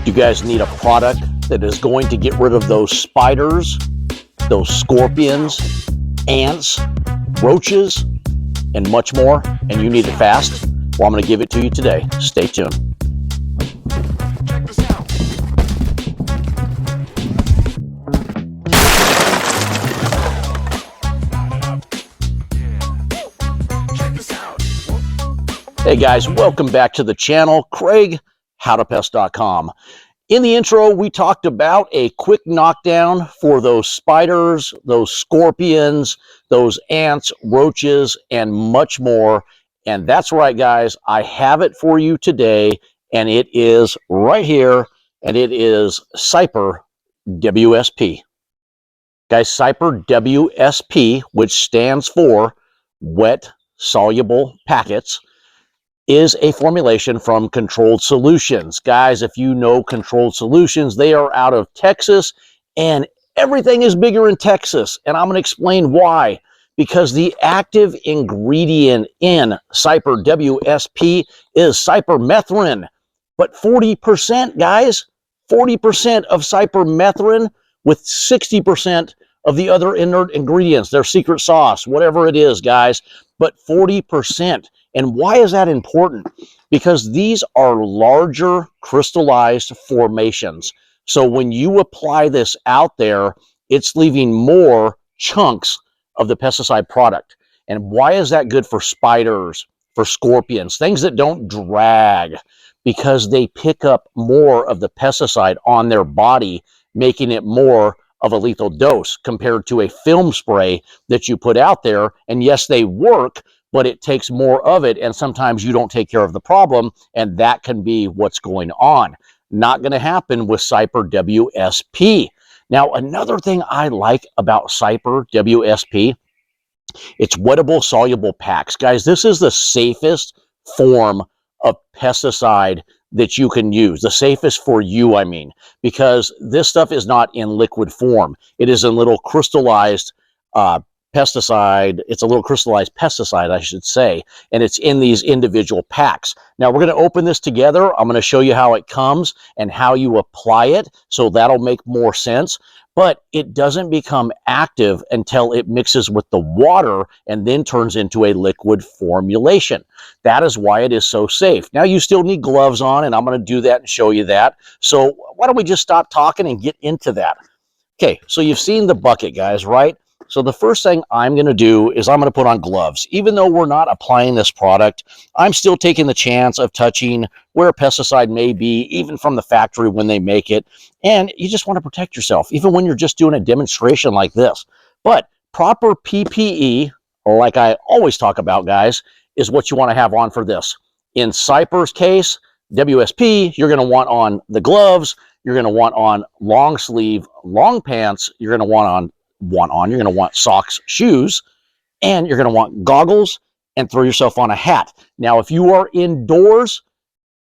Do you guys need a product that is going to get rid of those spiders, those scorpions, ants, roaches, and much more, and you need it fast? Well, I'm going to give it to you today. Stay tuned. Check this out. Check this out. Hey guys, welcome back to the channel. Craig, howtopest.com. In the intro, we talked about a quick knockdown for those spiders, those scorpions, those ants, roaches, and much more. And that's right, guys. I have it for you today, and it is right here, and it is Cyper WSP. Guys, Cyper WSP, which stands for Wet Soluble Packets, is a formulation from Controlled Solutions. Guys, if you know Controlled Solutions, they are out of Texas, and everything is bigger in Texas. And I'm going to explain why. Because the active ingredient in Cyper WSP is cypermethrin. But 40%, guys, 40% of cypermethrin with 60% of the other inert ingredients, their secret sauce, whatever it is, guys, but 40%. And why is that important? Because these are larger crystallized formations. So when you apply this out there, it's leaving more chunks of the pesticide product. And why is that good for spiders, for scorpions, things that don't drag? Because they pick up more of the pesticide on their body, making it more of a lethal dose compared to a film spray that you put out there. And yes, they work, but it takes more of it, and sometimes you don't take care of the problem, and that can be what's going on. Not going to happen with Cyper WSP. Now, another thing I like about Cyper WSP, it's wettable soluble packs. Guys, this is the safest form of pesticide that you can use. The safest for you, I mean, because this stuff is not in liquid form. It is in little crystallized pesticide. It's a little crystallized pesticide, I should say, and it's in these individual packs. Now we're going to open this together. I'm going to show you how it comes and how you apply it, so that'll make more sense. But it doesn't become active until it mixes with the water and then turns into a liquid formulation. That is why it is so safe. Now you still need gloves on, and I'm going to do that and show you that. So why don't we just stop talking and get into that? Okay, so you've seen the bucket, guys, right? So the first thing I'm going to do is I'm going to put on gloves. Even though we're not applying this product, I'm still taking the chance of touching where a pesticide may be, even from the factory when they make it. And you just want to protect yourself, even when you're just doing a demonstration like this. But proper PPE, like I always talk about, guys, is what you want to have on for this. In Cyper's case, WSP, you're going to want on the gloves, you're going to want on long sleeve, long pants, you're going to want you're going to want socks, shoes, and you're going to want goggles, and throw yourself on a hat. Now, if you are indoors,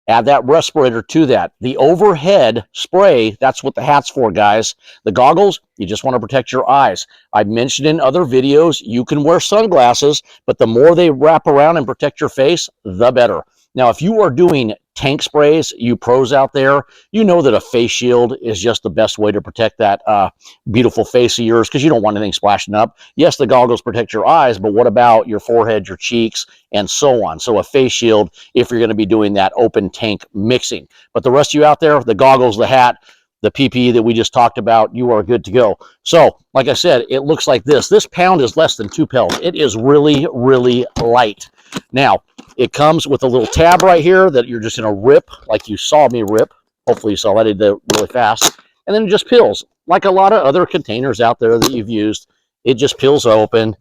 add that respirator to that. The overhead spray, that's what the hat's for, guys. The goggles, you just want to protect your eyes. I've mentioned in other videos, you can wear sunglasses, but the more they wrap around and protect your face, the better. Now, if you are doing tank sprays, you pros out there, you know that a face shield is just the best way to protect that beautiful face of yours, because you don't want anything splashing up. Yes, the goggles protect your eyes, but what about your forehead, your cheeks, and so on? So a face shield if you're going to be doing that open tank mixing. But the rest of you out there, the goggles, the hat, the PPE that we just talked about, you are good to go. So, like I said, it looks like this. This pound is less than 2 pounds. It is really, really light. Now, it comes with a little tab right here that you're just going to rip like you saw me rip. Hopefully you saw that. I did that really fast. And then it just peels. Like a lot of other containers out there that you've used, it just peels open.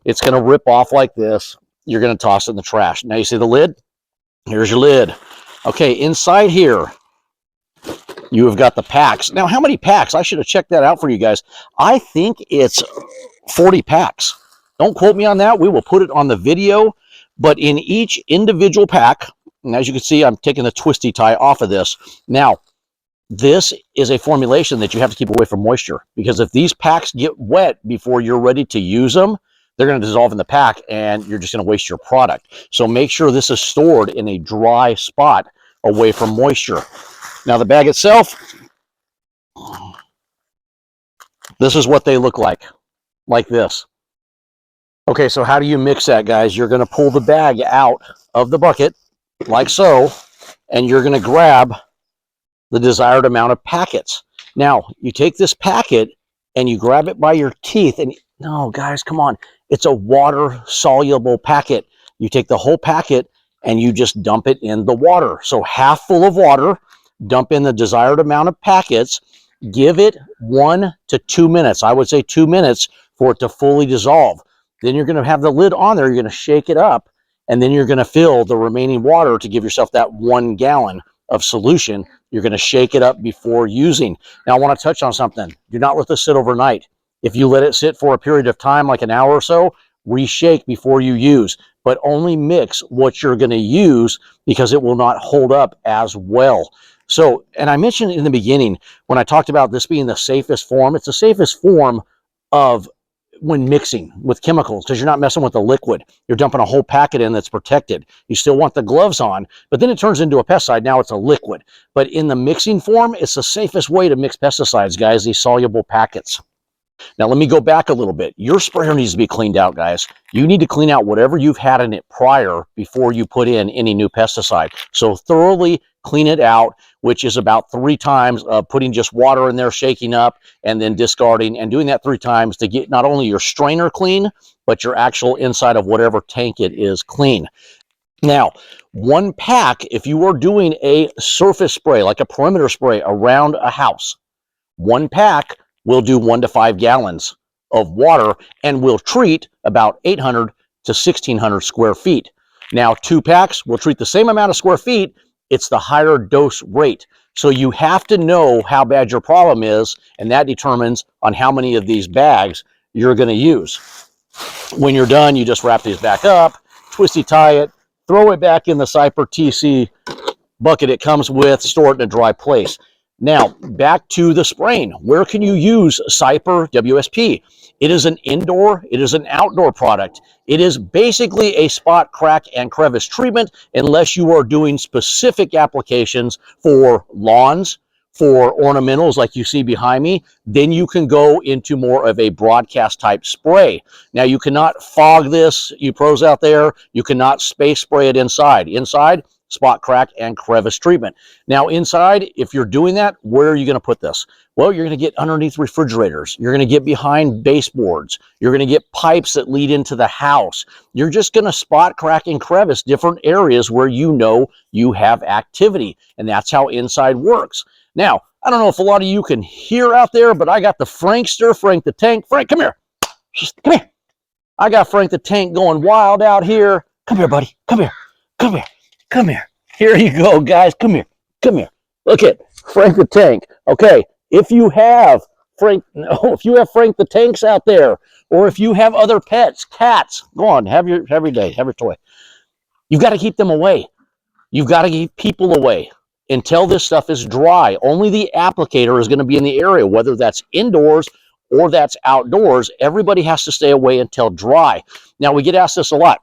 It's going to rip off like this. You're going to toss it in the trash. Now you see the lid? Here's your lid. Okay, inside here, you have got the packs. Now, how many packs? I should have checked that out for you guys. I think it's 40 packs. Don't quote me on that. We will put it on the video. But in each individual pack, and as you can see, I'm taking the twisty tie off of this. Now, this is a formulation that you have to keep away from moisture, because if these packs get wet before you're ready to use them, they're going to dissolve in the pack and you're just going to waste your product. So make sure this is stored in a dry spot away from moisture. Now the bag itself, this is what they look like this. Okay, so how do you mix that, guys? You're going to pull the bag out of the bucket, like so, and you're going to grab the desired amount of packets. Now, you take this packet and you grab it by your teeth, and no, guys, come on. It's a water-soluble packet. You take the whole packet and you just dump it in the water. So half full of water, dump in the desired amount of packets, give it 1 to 2 minutes. I would say 2 minutes for it to fully dissolve. Then you're going to have the lid on there. You're going to shake it up, and then you're going to fill the remaining water to give yourself that 1 gallon of solution. You're going to shake it up before using. Now, I want to touch on something. Do not let this sit overnight. If you let it sit for a period of time, like an hour or so, reshake before you use, but only mix what you're going to use because it will not hold up as well. So, and I mentioned in the beginning, when I talked about this being the safest form, it's the safest form of when mixing with chemicals, because you're not messing with the liquid. You're dumping a whole packet in that's protected. You still want the gloves on, but then it turns into a pesticide. Now it's a liquid. But in the mixing form, it's the safest way to mix pesticides, guys, these soluble packets. Now, let me go back a little bit. Your sprayer needs to be cleaned out, guys. You need to clean out whatever you've had in it prior before you put in any new pesticide. So thoroughly clean it out, which is about 3 times of putting just water in there, shaking up, and then discarding, and doing that 3 times to get not only your strainer clean, but your actual inside of whatever tank it is clean. Now, 1 pack, if you are doing a surface spray, like a perimeter spray around a house, 1 pack will do 1 to 5 gallons of water and will treat about 800 to 1600 square feet. Now, 2 packs will treat the same amount of square feet. It's the higher dose rate. So you have to know how bad your problem is, and that determines on how many of these bags you're going to use. When you're done, you just wrap these back up, twisty tie it, throw it back in the Cyper TC bucket it comes with, store it in a dry place. Now, back to the spraying. Where can you use Cyper WSP? It is an indoor, it is an outdoor product. It is basically a spot, crack, and crevice treatment unless you are doing specific applications for lawns, for ornamentals like you see behind me. Then you can go into more of a broadcast type spray. Now, you cannot fog this, you pros out there. You cannot space spray it inside. Inside, spot, crack, and crevice treatment. Now, inside, if you're doing that, where are you going to put this? Well, you're going to get underneath refrigerators. You're going to get behind baseboards. You're going to get pipes that lead into the house. You're just going to spot, crack, and crevice different areas where you know you have activity, and that's how inside works. Now, I don't know if a lot of you can hear out there, but I got the Frankster, Frank the Tank. Frank, come here. Come here. I got Frank the Tank going wild out here. Come here, buddy. Come here. Come here. Come here. Here you go, guys. Come here. Come here. Look at Frank the Tank. Okay, if you have Frank the Tanks out there, or if you have other pets, cats, go on, have your day, have your toy. You've got to keep them away. You've got to keep people away until this stuff is dry. Only the applicator is going to be in the area, whether that's indoors or that's outdoors. Everybody has to stay away until dry. Now, we get asked this a lot.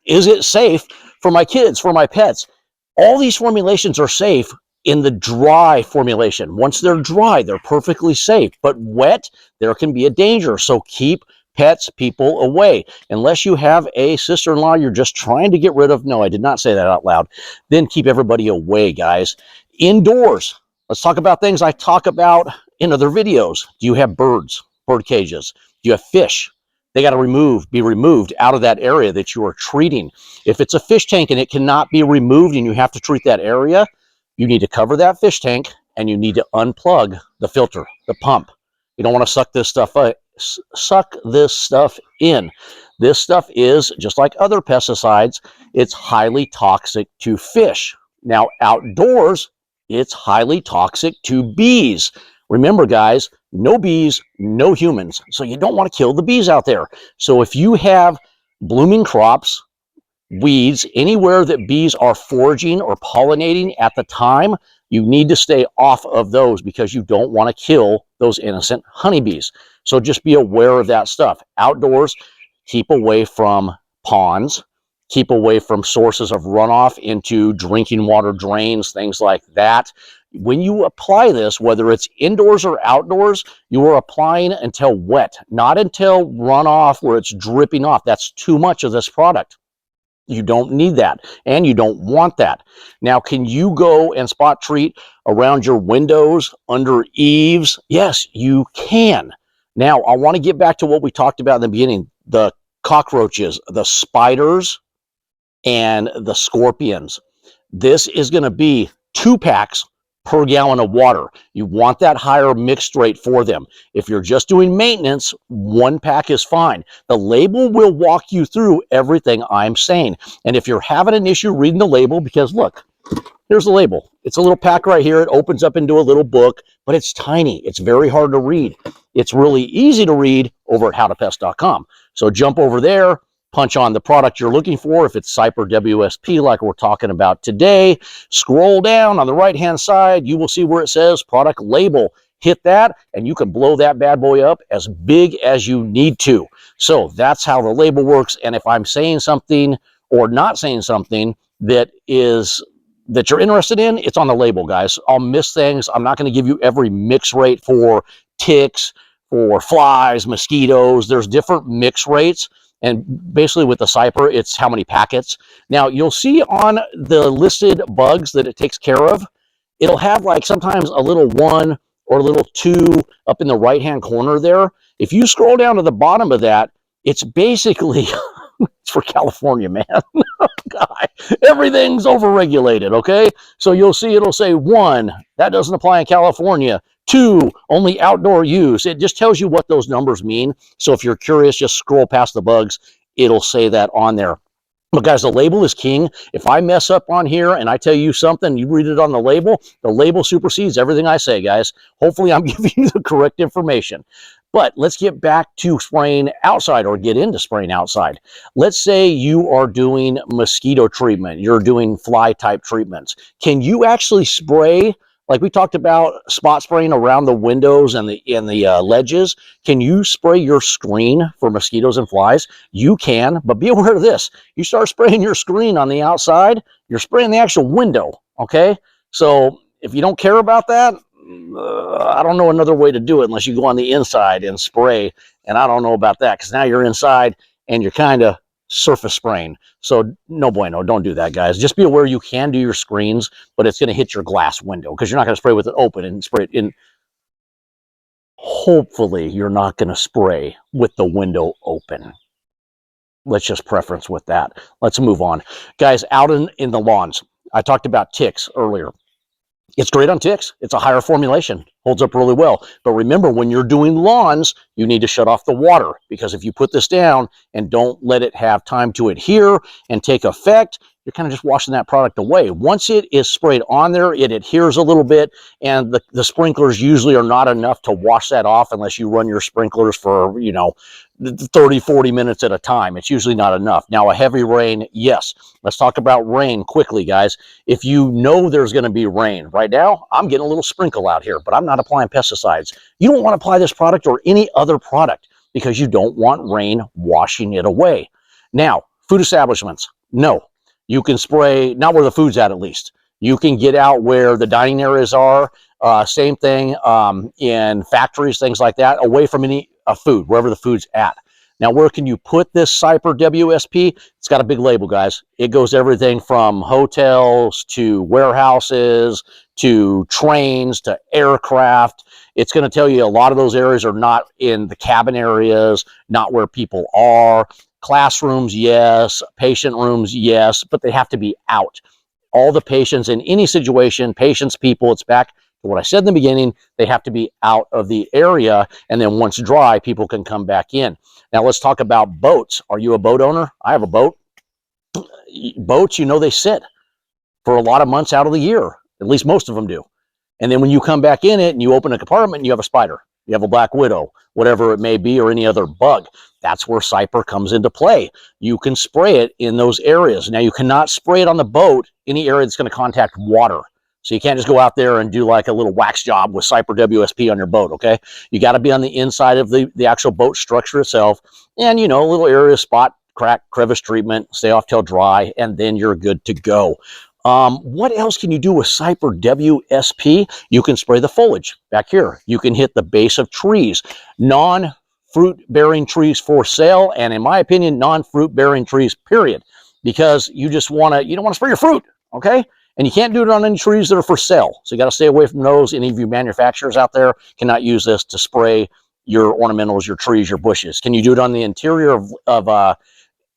Is it safe for my kids, for my pets? All these formulations are safe in the dry formulation. Once they're dry, they're perfectly safe. But wet, there can be a danger. So keep pets, people away. Unless you have a sister-in-law you're just trying to get rid of. No, I did not say that out loud. Then keep everybody away, guys. Indoors, let's talk about things I talk about in other videos. Do you have birds, bird cages? Do you have fish? They got to be removed out of that area that you are treating. If it's a fish tank and it cannot be removed and you have to treat that area, you need to cover that fish tank and you need to unplug the filter, the pump. You don't want to suck this stuff in. This stuff is, just like other pesticides, it's highly toxic to fish. Now, outdoors, it's highly toxic to bees. Remember, guys, no bees, no humans. So you don't want to kill the bees out there. So if you have blooming crops, weeds, anywhere that bees are foraging or pollinating at the time, you need to stay off of those because you don't want to kill those innocent honeybees. So just be aware of that stuff. Outdoors, keep away from ponds, keep away from sources of runoff into drinking water drains, things like that. When you apply this, whether it's indoors or outdoors, you are applying until wet, not until runoff where it's dripping off. That's too much of this product. You don't need that, and you don't want that. Now, can you go and spot treat around your windows, under eaves? Yes, you can. Now, I want to get back to what we talked about in the beginning, the cockroaches, the spiders, and the scorpions. This is going to be 2 packs per gallon of water. You want that higher mixed rate for them. If you're just doing maintenance, 1 pack is fine. The label will walk you through everything I'm saying. And if you're having an issue reading the label, because look, here's the label. It's a little pack right here. It opens up into a little book, but it's tiny. It's very hard to read. It's really easy to read over at howtopest.com. So jump over there, punch on the product you're looking for. If it's Cyper WSP like we're talking about today, scroll down on the right-hand side. You will see where it says product label. Hit that, and you can blow that bad boy up as big as you need to. So that's how the label works. And if I'm saying something or not saying something that you're interested in, it's on the label, guys. I'll miss things. I'm not going to give you every mix rate for ticks, for flies, mosquitoes. There's different mix rates. And basically with the Cyper, it's how many packets. Now, you'll see on the listed bugs that it takes care of, it'll have like sometimes a little 1 or a little 2 up in the right-hand corner there. If you scroll down to the bottom of that, it's basically it's for California, man. God, everything's overregulated, okay? So you'll see it'll say 1, that doesn't apply in California. 2, only outdoor use. It just tells you what those numbers mean. So if you're curious, just scroll past the bugs. It'll say that on there. But guys, the label is king. If I mess up on here and I tell you something, you read it on the label supersedes everything I say, guys. Hopefully I'm giving you the correct information. But let's get back to spraying outside, or get into spraying outside. Let's say you are doing mosquito treatment. You're doing fly type treatments. Can you actually spray, like we talked about spot spraying around the windows and the ledges? Can you spray your screen for mosquitoes and flies? You can, but be aware of this. You start spraying your screen on the outside, you're spraying the actual window, okay? So if you don't care about that, I don't know another way to do it unless you go on the inside and spray. And I don't know about that, because now you're inside and you're kind of surface spraying. So no bueno, don't do that, guys. Just be aware you can do your screens, but it's going to hit your glass window, because you're not going to spray with it open and spray it in. Hopefully you're not going to spray with the window open. Let's just preference with that. Let's move on. Guys, out in the lawns, I talked about ticks earlier. It's great on ticks. It's a higher formulation. Holds up really well. But remember, when you're doing lawns, you need to shut off the water, because if you put this down and don't let it have time to adhere and take effect, you're kind of just washing that product away. Once it is sprayed on there, it adheres a little bit, and the sprinklers usually are not enough to wash that off unless you run your sprinklers for, 30, 40 minutes at a time. It's usually not enough. Now, a heavy rain, yes. Let's talk about rain quickly, guys. If you know there's going to be rain, right now, I'm getting a little sprinkle out here, but I'm not applying pesticides. You don't want to apply this product or any other product, because you don't want rain washing it away. Now, food establishments, no. You can spray, not where the food's at least. You can get out where the dining areas are. Same thing in factories, things like that, away from any food, wherever the food's at. Now, where can you put this Cyper WSP? It's got a big label, guys. It goes everything from hotels to warehouses to trains to aircraft. It's going to tell you a lot of those areas are not in the cabin areas, not where people are. Classrooms, yes. Patient rooms, yes. But they have to be out. All the patients in any situation, patients, people, it's back to what I said in the beginning, they have to be out of the area. And then once dry, people can come back in. Now, let's talk about boats. Are you a boat owner? I have a boat. Boats, they sit for a lot of months out of the year. At least most of them do. And then when you come back in it and you open a compartment and you have a spider, you have a black widow, whatever it may be, or any other bug, that's where Cyper comes into play. You can spray it in those areas. Now, you cannot spray it on the boat, any area that's going to contact water. So you can't just go out there and do like a little wax job with Cyper WSP on your boat, okay? You got to be on the inside of the actual boat structure itself. And, a little area, spot, crack, crevice treatment, stay off till dry, and then you're good to go. What else can you do with Cyper WSP? You can spray the foliage back here. You can hit the base of trees, non-fruit bearing trees for sale, and in my opinion, non-fruit bearing trees, period, because you don't want to spray your fruit, okay? And you can't do it on any trees that are for sale. So you got to stay away from those. Any of you manufacturers out there cannot use this to spray your ornamentals, your trees, your bushes. Can you do it on the interior of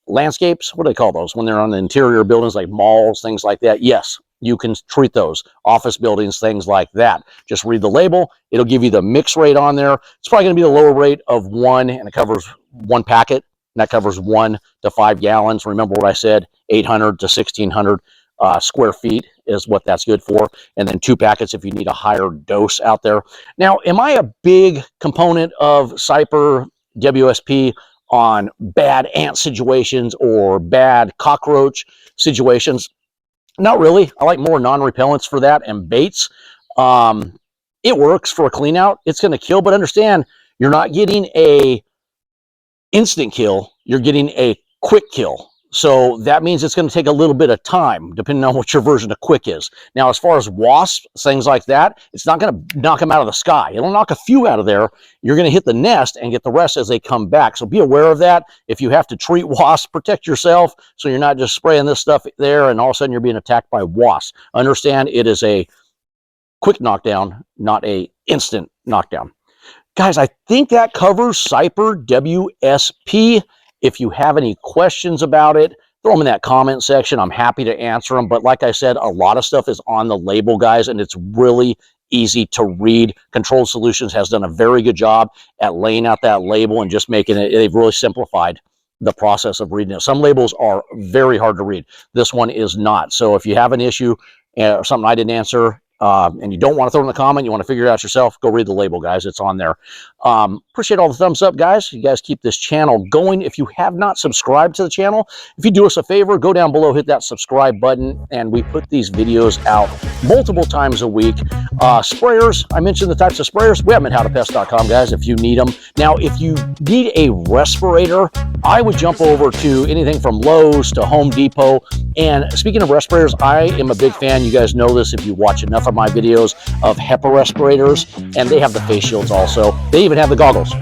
landscapes? What do they call those when they're on the interior buildings, like malls, things like that? Yes, you can treat those. Office buildings, things like that. Just read the label. It'll give you the mix rate on there. It's probably going to be the lower rate of 1, and it covers 1 packet, and that covers 1 to 5 gallons. Remember what I said, 800 to 1600 square feet is what that's good for, and then 2 packets if you need a higher dose out there. Now, am I a big component of Cyper WSP on bad ant situations or bad cockroach situations? Not really. I like more non-repellents for that and baits. It works for a clean out. It's going to kill, but understand you're not getting a instant kill. You're getting a quick kill. So that means it's going to take a little bit of time, depending on what your version of quick is. Now, as far as wasps, things like that, it's not going to knock them out of the sky. It'll knock a few out of there. You're going to hit the nest and get the rest as they come back. So be aware of that. If you have to treat wasps, protect yourself so you're not just spraying this stuff there and all of a sudden you're being attacked by wasps. Understand it is a quick knockdown, not a instant knockdown. Guys, I think that covers Cyper WSP. If you have any questions about it, throw them in that comment section. I'm happy to answer them. But like I said, a lot of stuff is on the label, guys, and it's really easy to read. Controlled Solutions has done a very good job at laying out that label and just making it. They've really simplified the process of reading it. Some labels are very hard to read. This one is not. So if you have an issue or something I didn't answer, and you don't want to throw it in the comment, you want to figure it out yourself, go read the label, guys. It's on there. Appreciate all the thumbs up, guys. You guys keep this channel going. If you have not subscribed to the channel, if you do us a favor, go down below, hit that subscribe button, and we put these videos out multiple times a week. Sprayers, I mentioned the types of sprayers. We have them at howtopest.com, guys, if you need them. Now, if you need a respirator, I would jump over to anything from Lowe's to Home Depot. And speaking of respirators, I am a big fan. You guys know this if you watch enough of my videos of HEPA respirators, and they have the face shields also. They even have the goggles,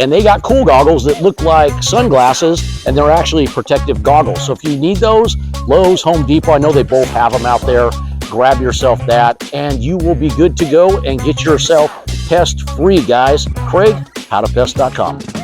and they got cool goggles that look like sunglasses, and they're actually protective goggles. So if you need those, Lowe's, Home Depot, I know they both have them out there. Grab yourself that, and you will be good to go and get yourself pest free, guys. Craig, howtopest.com.